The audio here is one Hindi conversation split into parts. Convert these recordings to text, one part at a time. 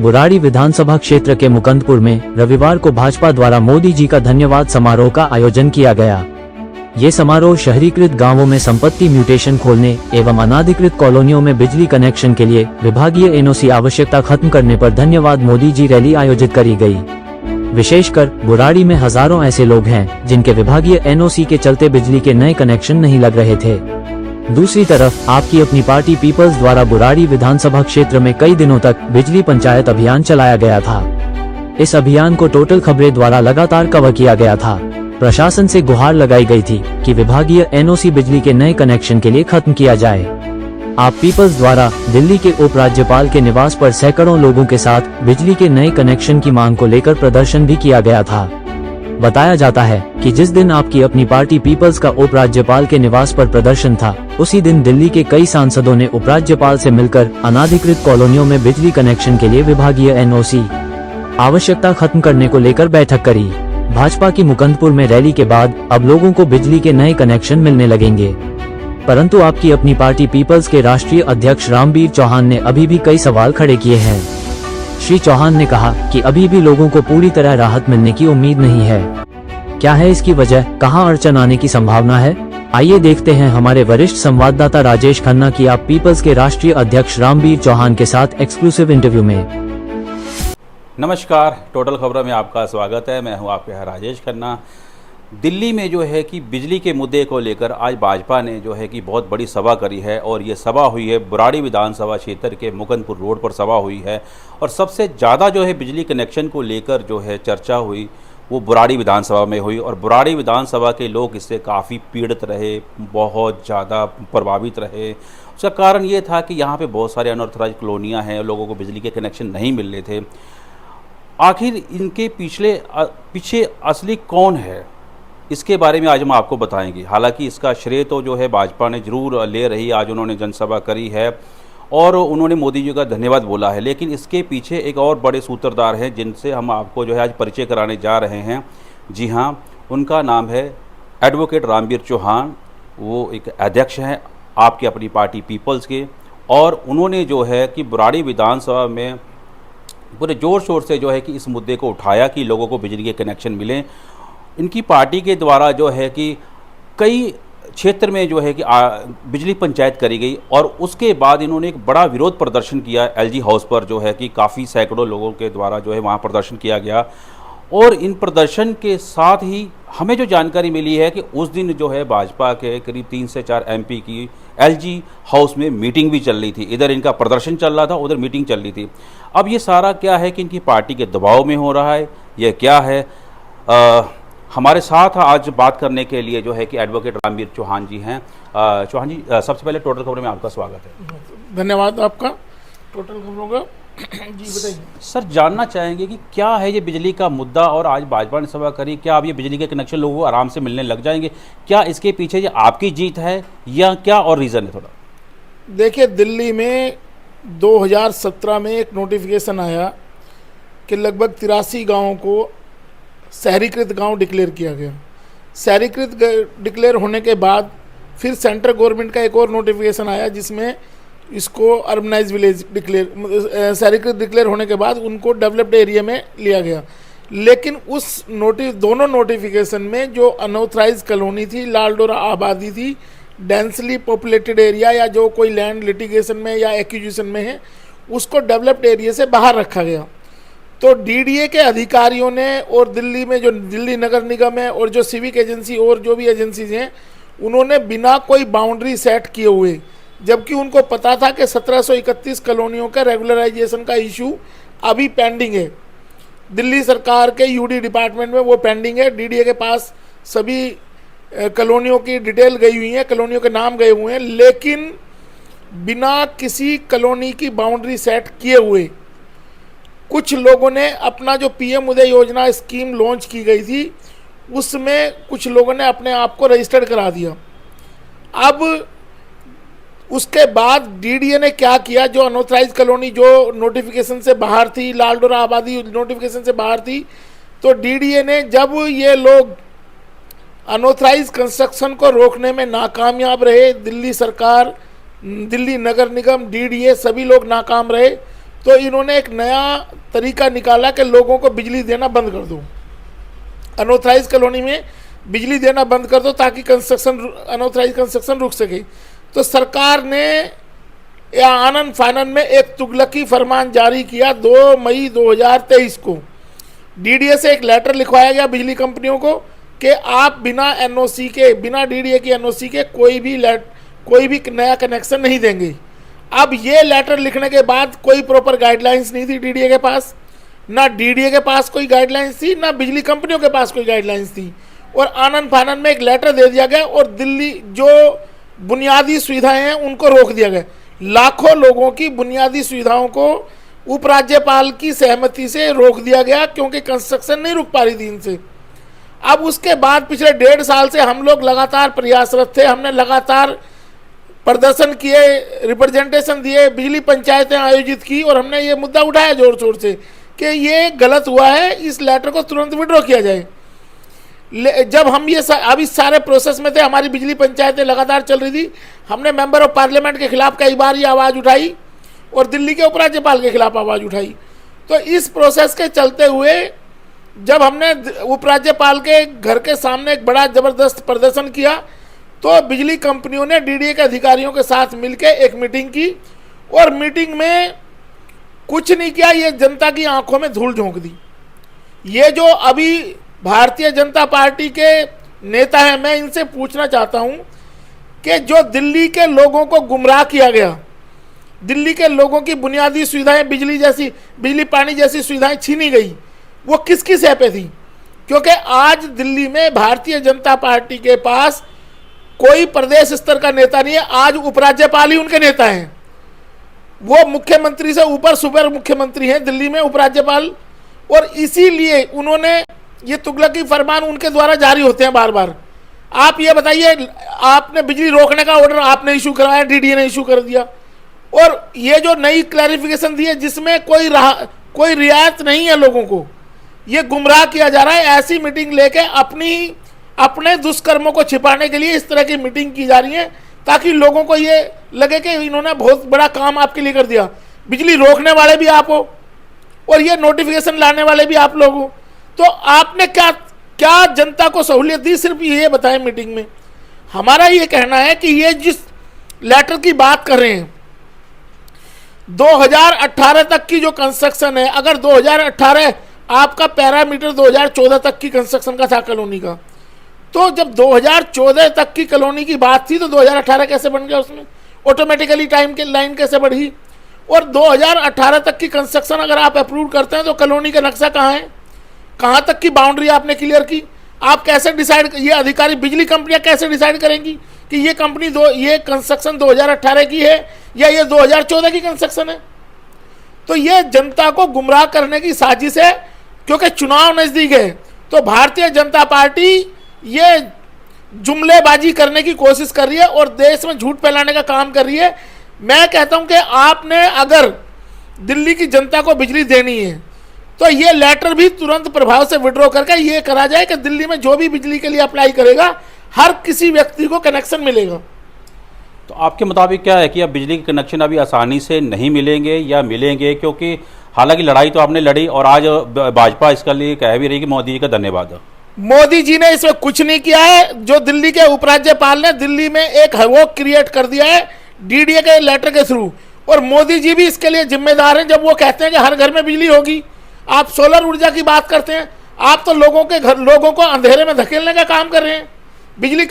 बुराड़ी विधानसभा क्षेत्र के मुकंदपुर में रविवार को भाजपा द्वारा मोदी जी का धन्यवाद समारोह का आयोजन किया गया। ये समारोह शहरीकृत गांवों में संपत्ति म्यूटेशन खोलने एवं अनाधिकृत कॉलोनियों में बिजली कनेक्शन के लिए विभागीय एनओसी आवश्यकता खत्म करने पर धन्यवाद मोदी जी रैली आयोजित करी गई। विशेषकर बुराड़ी में हजारों ऐसे लोग हैं जिनके विभागीय एनओसी के चलते बिजली के नए कनेक्शन नहीं लग रहे थे। दूसरी तरफ आपकी अपनी पार्टी पीपल्स द्वारा बुराड़ी विधानसभा क्षेत्र में कई दिनों तक बिजली पंचायत अभियान चलाया गया था। इस अभियान को टोटल खबरें द्वारा लगातार कवर किया गया था। प्रशासन से गुहार लगाई गई थी कि विभागीय एनओसी बिजली के नए कनेक्शन के लिए खत्म किया जाए। आप पीपल्स द्वारा दिल्ली के उपराज्यपाल के निवास पर सैकड़ों लोगों के साथ बिजली के नए कनेक्शन की मांग को लेकर प्रदर्शन भी किया गया था। बताया जाता है कि जिस दिन आपकी अपनी पार्टी पीपल्स का उपराज्यपाल के निवास पर प्रदर्शन था, उसी दिन दिल्ली के कई सांसदों ने उपराज्यपाल से मिलकर अनाधिकृत कॉलोनियों में बिजली कनेक्शन के लिए विभागीय एनओसी आवश्यकता खत्म करने को लेकर बैठक करी। भाजपा की मुकंदपुर में रैली के बाद अब लोगों को बिजली के नए कनेक्शन मिलने लगेंगे, परंतु आपकी अपनी पार्टी पीपल्स के राष्ट्रीय अध्यक्ष रामवीर चौहान ने अभी भी कई सवाल खड़े किए हैं। श्री चौहान ने कहा कि अभी भी लोगों को पूरी तरह राहत मिलने की उम्मीद नहीं है। क्या है इसकी वजह, कहां अड़चन आने की संभावना है? आइए देखते हैं हमारे वरिष्ठ संवाददाता राजेश खन्ना की आप पीपल्स के राष्ट्रीय अध्यक्ष रामवीर चौहान के साथ एक्सक्लूसिव इंटरव्यू में। नमस्कार, टोटल खबरों में आपका स्वागत है। मैं हूं आपके यहाँ राजेश खन्ना। दिल्ली में जो है कि बिजली के मुद्दे को लेकर आज भाजपा ने जो है कि बहुत बड़ी सभा करी है और ये सभा हुई है बुराड़ी विधानसभा क्षेत्र के मुकंदपुर रोड पर सभा हुई है। और सबसे ज़्यादा जो है बिजली कनेक्शन को लेकर जो है चर्चा हुई वो बुराड़ी विधानसभा में हुई और बुराड़ी विधानसभा के लोग इससे काफ़ी पीड़ित रहे, बहुत ज़्यादा प्रभावित रहे। उसका कारण ये था कि यहाँ पर बहुत सारे अनऑथराइज कॉलोनियाँ हैं, लोगों को बिजली के कनेक्शन नहीं मिल रहे थे। आखिर इनके पीछे असली कौन है, इसके बारे में आज हम आपको बताएंगे। हालांकि इसका श्रेय तो जो है भाजपा ने जरूर ले रही। आज उन्होंने जनसभा करी है और उन्होंने मोदी जी का धन्यवाद बोला है, लेकिन इसके पीछे एक और बड़े सूत्रधार हैं जिनसे हम आपको जो है आज परिचय कराने जा रहे हैं। जी हाँ, उनका नाम है एडवोकेट रामवीर चौहान। वो एक अध्यक्ष हैं आपकी अपनी पार्टी पीपल्स के और उन्होंने जो है कि बुराड़ी विधानसभा में पूरे ज़ोर शोर से जो है कि इस मुद्दे को उठाया कि लोगों को बिजली के कनेक्शन मिलें। इनकी पार्टी के द्वारा जो है कि कई क्षेत्र में जो है कि बिजली पंचायत करी गई और उसके बाद इन्होंने एक बड़ा विरोध प्रदर्शन किया एलजी हाउस पर, जो है कि काफ़ी सैकड़ों लोगों के द्वारा जो है वहाँ प्रदर्शन किया गया। और इन प्रदर्शन के साथ ही हमें जो जानकारी मिली है कि उस दिन जो है भाजपा के करीब 3 से 4 एमपी की एलजी हाउस में मीटिंग भी चल रही थी। इधर इनका प्रदर्शन चल रहा था, उधर मीटिंग चल रही थी। अब ये सारा क्या है कि इनकी पार्टी के दबाव में हो रहा है, यह क्या है? हमारे साथ आज बात करने के लिए जो है कि एडवोकेट रामवीर चौहान जी हैं। चौहान जी, सबसे पहले टोटल खबरों में आपका स्वागत है। धन्यवाद आपका टोटल खबरों का। जी बताइए सर, जानना चाहेंगे कि क्या है ये बिजली का मुद्दा और आज भाजपा ने सभा करी, क्या अब ये बिजली के कनेक्शन लोगों को आराम से मिलने लग जाएंगे? क्या इसके पीछे ये आपकी जीत है या क्या और रीज़न है? थोड़ा देखिए, दिल्ली में 2017 में एक नोटिफिकेशन आया कि लगभग 83 गाँवों को शहरीकृत गांव डिक्लेयर किया गया। शहरीकृत डिक्लेयर होने के बाद फिर सेंट्रल गवर्नमेंट का एक और नोटिफिकेशन आया जिसमें इसको अर्बनाइज विलेज डिक्लेयर, शहरीकृत डिक्लेयर होने के बाद उनको डेवलप्ड एरिया में लिया गया। लेकिन उस दोनों नोटिफिकेशन में जो अनऑथराइज कॉलोनी थी, लालडोरा आबादी थी, डेंसली पॉपुलेटेड एरिया या जो कोई लैंड लिटिगेशन में या एक्विजिशन में है, उसको डेवलप्ड एरिया से बाहर रखा गया। तो डीडीए के अधिकारियों ने और दिल्ली में जो दिल्ली नगर निगम है और जो सिविक एजेंसी और जो भी एजेंसीज हैं, उन्होंने बिना कोई बाउंड्री सेट किए हुए, जबकि उनको पता था कि 1731 कॉलोनियों का रेगुलराइजेशन का इशू अभी पेंडिंग है, दिल्ली सरकार के यूडी डिपार्टमेंट में वो पेंडिंग है। डीडीए के पास सभी कॉलोनियों की डिटेल गई हुई है, कॉलोनियों के नाम गए हुए हैं, लेकिन बिना किसी कॉलोनी की बाउंड्री सेट किए हुए कुछ लोगों ने अपना जो पीएम उदय योजना स्कीम लॉन्च की गई थी, उसमें कुछ लोगों ने अपने आप को रजिस्टर्ड करा दिया। अब उसके बाद डीडीए ने क्या किया, जो अनऑथराइज कॉलोनी जो नोटिफिकेशन से बाहर थी, लालडोरा आबादी नोटिफिकेशन से बाहर थी, तो डीडीए ने जब ये लोग अनऑथराइज कंस्ट्रक्शन को रोकने में नाकामयाब रहे, दिल्ली सरकार, दिल्ली नगर निगम, डीडीए सभी लोग नाकाम रहे, तो इन्होंने एक नया तरीका निकाला कि लोगों को बिजली देना बंद कर दो, अनऑथराइज कॉलोनी में बिजली देना बंद कर दो ताकि कंस्ट्रक्शन, अनऑथराइज कंस्ट्रक्शन रुक सके। तो सरकार ने या आनन फानन में एक तुगलकी फरमान जारी किया 2 मई 2023 को। डीडीए से एक लेटर लिखवाया गया बिजली कंपनियों को कि आप बिना एनओसी के, बिना डीडीए की एनओसी के कोई भी नया कनेक्शन नहीं देंगे। अब ये लेटर लिखने के बाद कोई प्रॉपर गाइडलाइंस नहीं थी डीडीए के पास, ना डीडीए के पास कोई गाइडलाइंस थी, ना बिजली कंपनियों के पास कोई गाइडलाइंस थी, और आनन फानन में एक लेटर दे दिया गया और दिल्ली जो बुनियादी सुविधाएं हैं उनको रोक दिया गया। लाखों लोगों की बुनियादी सुविधाओं को उपराज्यपाल की सहमति से रोक दिया गया क्योंकि कंस्ट्रक्शन नहीं रुक पा रही थी इनसे। अब उसके बाद पिछले 1.5 साल से हम लोग लगातार प्रयासरत थे, हमने लगातार प्रदर्शन किए, रिप्रेजेंटेशन दिए, बिजली पंचायतें आयोजित की और हमने ये मुद्दा उठाया जोर शोर से कि ये गलत हुआ है, इस लेटर को तुरंत विड्रॉ किया जाए। जब हम ये अब इस सारे प्रोसेस में थे, हमारी बिजली पंचायतें लगातार चल रही थी, हमने मेंबर ऑफ पार्लियामेंट के खिलाफ कई बार ये आवाज़ उठाई और दिल्ली के उपराज्यपाल के खिलाफ आवाज़ उठाई। तो इस प्रोसेस के चलते हुए जब हमने उपराज्यपाल के घर के सामने एक बड़ा ज़बरदस्त प्रदर्शन किया तो बिजली कंपनियों ने डीडीए के अधिकारियों के साथ मिलकर एक मीटिंग की और मीटिंग में कुछ नहीं किया, ये जनता की आंखों में धूल झोंक दी। ये जो अभी भारतीय जनता पार्टी के नेता हैं, मैं इनसे पूछना चाहता हूं कि जो दिल्ली के लोगों को गुमराह किया गया, दिल्ली के लोगों की बुनियादी सुविधाएं, बिजली पानी जैसी सुविधाएं छीनी गई, वो किस किस है पे थी? क्योंकि आज दिल्ली में भारतीय जनता पार्टी के पास कोई प्रदेश स्तर का नेता नहीं है, आज उपराज्यपाल ही उनके नेता हैं। वो मुख्यमंत्री से ऊपर सुपर मुख्यमंत्री हैं दिल्ली में उपराज्यपाल, और इसीलिए उन्होंने ये तुगलकी फरमान उनके द्वारा जारी होते हैं बार बार। आप ये बताइए, आपने बिजली रोकने का ऑर्डर आपने इशू कराया, डीडीए ने इशू कर दिया, और ये जो नई क्लैरिफिकेशन दी है जिसमें कोई रियायत नहीं है लोगों को, ये गुमराह किया जा रहा है। ऐसी मीटिंग लेके अपने दुष्कर्मों को छिपाने के लिए इस तरह की मीटिंग की जा रही है ताकि लोगों को ये लगे कि इन्होंने बहुत बड़ा काम आपके लिए कर दिया। बिजली रोकने वाले भी आप हो और ये नोटिफिकेशन लाने वाले भी आप लोग हो। तो आपने क्या जनता को सहूलियत दी, सिर्फ ये बताएं मीटिंग में। हमारा ये कहना है कि ये जिस लेटर की बात कर रहे हैं 2018 तक की जो कंस्ट्रक्शन है, अगर 2018 आपका पैरामीटर 2014 तक की कंस्ट्रक्शन का था कॉलोनी का, तो जब 2014 तक की कॉलोनी की बात थी तो 2018 कैसे बन गया? उसमें ऑटोमेटिकली टाइम की लाइन कैसे बढ़ी? और 2018 तक की कंस्ट्रक्शन अगर आप अप्रूव करते हैं तो कॉलोनी का नक्शा कहाँ है, कहाँ तक की बाउंड्री आपने क्लियर की? आप कैसे डिसाइड, ये अधिकारी बिजली कंपनियां कैसे डिसाइड करेंगी कि ये कंपनी ये कंस्ट्रक्शन 2018 की है या ये 2014 की कंस्ट्रक्शन है? तो ये जनता को गुमराह करने की साजिश है, क्योंकि चुनाव नजदीक है तो भारतीय जनता पार्टी ये जुमलेबाजी करने की कोशिश कर रही है और देश में झूठ फैलाने का काम कर रही है। मैं कहता हूं कि आपने अगर दिल्ली की जनता को बिजली देनी है तो ये लेटर भी तुरंत प्रभाव से विड्रॉ करके ये करा जाए कि दिल्ली में जो भी बिजली के लिए अप्लाई करेगा हर किसी व्यक्ति को कनेक्शन मिलेगा। तो आपके मुताबिक क्या है कि अब बिजली के कनेक्शन अभी आसानी से नहीं मिलेंगे या मिलेंगे? क्योंकि हालांकि लड़ाई तो आपने लड़ी और आज भाजपा इसके लिए कह भी रही कि मोदी जी का धन्यवाद। मोदी जी ने इसमें कुछ नहीं किया है। जो दिल्ली के उपराज्यपाल ने दिल्ली में एक हवोक क्रिएट कर दिया है डीडीए के लेटर के थ्रू, और मोदी जी भी इसके लिए जिम्मेदार हैं। जब वो कहते हैं कि हर घर में बिजली होगी, आप सोलर ऊर्जा की बात करते हैं, आप तो लोगों को अंधेरे में धकेलने का काम कर रहे हैं। बिजली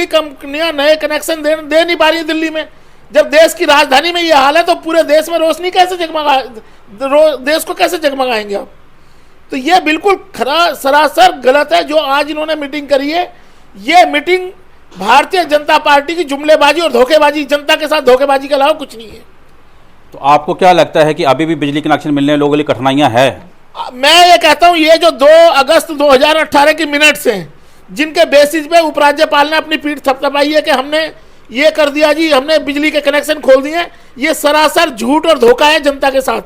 कंपनियां नए कनेक्शन दे नहीं पा रही है दिल्ली में। जब देश की राजधानी में ये हाल है तो पूरे देश में रोशनी कैसे देश को कैसे जगमगाएंगे आप? तो ये बिल्कुल सरासर गलत है जो आज इन्होंने मीटिंग करी है। ये मीटिंग भारतीय जनता पार्टी की जुमलेबाजी और धोखेबाजी, जनता के साथ धोखेबाजी के अलावा कुछ नहीं है। तो आपको क्या लगता है कि अभी भी बिजली कनेक्शन मिलने लोगों के लिए कठिनाइयां हैं? मैं ये कहता हूं ये जो 2 अगस्त 2018 की मिनट्स हैं जिनके बेसिस पे उपराज्यपाल ने अपनी पीठ थपथपाई है कि हमने ये कर दिया जी, हमने बिजली के कनेक्शन खोल दिए, ये सरासर झूठ और धोखा है जनता के साथ।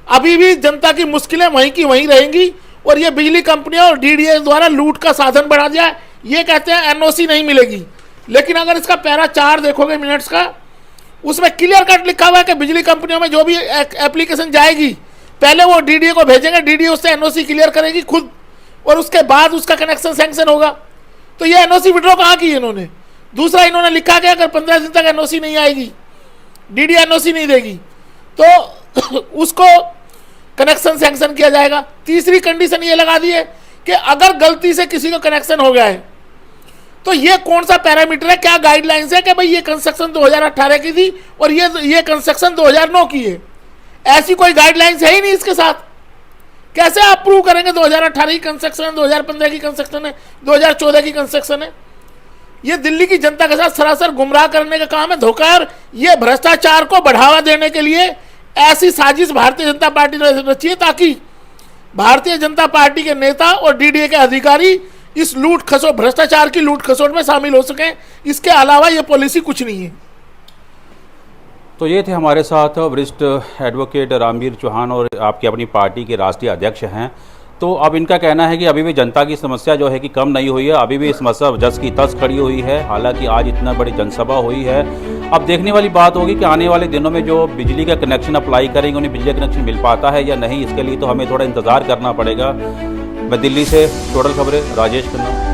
अभी भी जनता की मुश्किलें वहीं की वहीं रहेंगी और ये बिजली कंपनियां और डीडीए द्वारा लूट का साधन बढ़ा दिया है। ये कहते हैं एनओसी नहीं मिलेगी, लेकिन अगर इसका पैरा 4 देखोगे मिनट्स का, उसमें क्लियर कट लिखा हुआ है कि बिजली कंपनियों में जो भी एप्लीकेशन जाएगी पहले वो डीडीए को भेजेंगे, डीडीए उससे एनओसी क्लियर करेगी खुद, और उसके बाद उसका कनेक्शन सैंक्शन होगा। तो ये एनओसी विड्रॉ कहाँ की इन्होंने? दूसरा इन्होंने लिखा कि अगर 15 दिन तक एनओसी नहीं आएगी, डीडीए एनओसी नहीं देगी तो उसको कनेक्शन सैंक्शन किया जाएगा। तीसरी कंडीशन ये लगा दी है कि अगर गलती से किसी को कनेक्शन हो गया है तो ये कौन सा पैरामीटर है, क्या गाइडलाइंस है कि भाई ये कंस्ट्रक्शन 2018 की थी और ये कंस्ट्रक्शन 2009 की है। ऐसी कोई गाइडलाइंस है ही नहीं इसके साथ। कैसे आप प्रूव करेंगे 2018 की कंस्ट्रक्शन है, 2015 की कंस्ट्रक्शन है, 2014 की कंस्ट्रक्शन है? ये दिल्ली की जनता के साथ सरासर गुमराह करने का काम है, धोखा है। और ये भ्रष्टाचार को बढ़ावा देने के लिए ऐसी साजिश भारतीय जनता पार्टी ने रची है ताकि भारतीय जनता पार्टी के नेता और डीडीए के अधिकारी इस लूट खसोट, भ्रष्टाचार की लूट खसोट में शामिल हो सकें। इसके अलावा ये पॉलिसी कुछ नहीं है। तो ये थे हमारे साथ वरिष्ठ एडवोकेट रामवीर चौहान और आपकी अपनी पार्टी के राष्ट्रीय अध्यक्ष हैं। तो अब इनका कहना है कि अभी भी जनता की समस्या जो है कि कम नहीं हुई है, अभी भी समस्या जस की तस खड़ी हुई है। हालांकि आज इतना बड़ी जनसभा हुई है। अब देखने वाली बात होगी कि आने वाले दिनों में जो बिजली का कनेक्शन अप्लाई करेंगे उन्हें बिजली कनेक्शन मिल पाता है या नहीं, इसके लिए तो हमें थोड़ा इंतज़ार करना पड़ेगा। मैं दिल्ली से टोटल खबरें राजेश खन्ना।